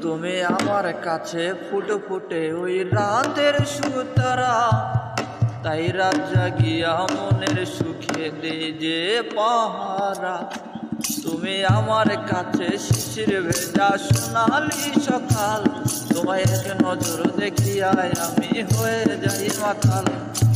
তুমি আমার কাছে ফুটে ফুটে ওই রাতের সুতারা, তাই রাত জাগিয়া মনের সুখে দে যে পাহারা। তুমি আমার কাছে শিশির ভেজা সোনালি সকাল, তোমায় এক নজর দেখিয়ায় আমি হয়ে যাই মাতাল।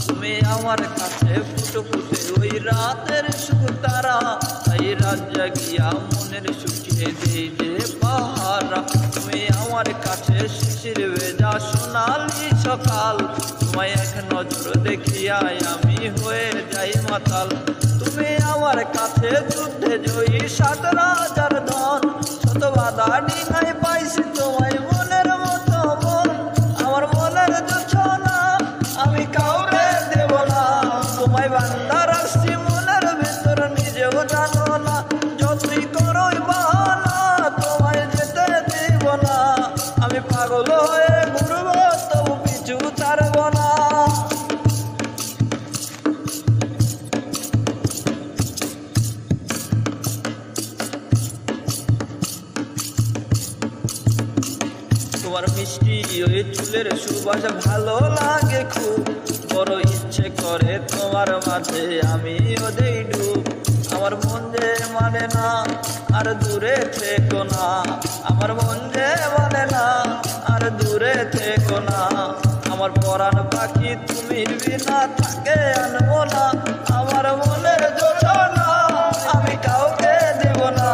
তুমি আমার কাছে ফুটে ফুটে ওই রাতের সুতারা, তাই রাত জাগিয়া মনের সুখে দে যে পাহারা। তুমি আমার কাছে শিশির ভেজা সোনালি সকাল, তোমায় এক নজর দেখিয়ায় আমি হয়ে যাই মাতাল। তুমি আমার কাছে যুদ্ধে জয়ী 7 রাজার ধন, শত বাধা ডিঙায় পাইছি তোমায় মনের মতো মন। আমার মনের জোছনা আমি কাউকে দেব না, তোমায় বান্দা রাখছি মনের ভিতর নিজেও জানো না। যতই করোই বাহানা তোমায় যেতে দিব না, আমি পাগল হয়ে ঘুরবো তবু পিছু ছাড়ব না। তোমার মিষ্টি ওই চুলের সুবাস ভালো লাগে খুব, বড় ইচ্ছে করে তোমার মাঝে আমিও দেই ডুব। আমার মন যে মানে না আর দূরে থেকো না, আমার মন যে মানে না আর দূরে থেকো না। আমার পরাণ পাখি তুমি বিনা থাকে আনবো না, আমার মনের জোছনা আমি কাউকে দেব না।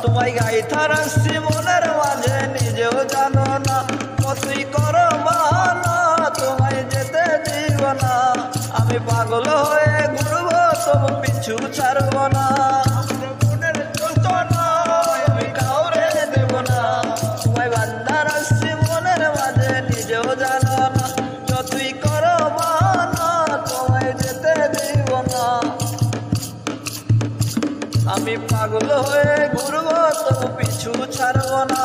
তোমায় গাইথা রাখছি মনের মাঝে নিজেও জানো না, কতই করো বাহানা তোমায় যেতে দিব না। আমি পাগল হয়ে ঘুরবো তবু পিছু ছাড়ব না। মনের যন্ত্রণা আমি কাউরে দেব না, তোমায় বান্দা রাখছি মনের মাঝে নিজেও জানো না। যতই করো বাহানা তোমায় যেতে দিব না, আমি পাগল হয়ে ঘুরবো তবু পিছু ছাড়ব না।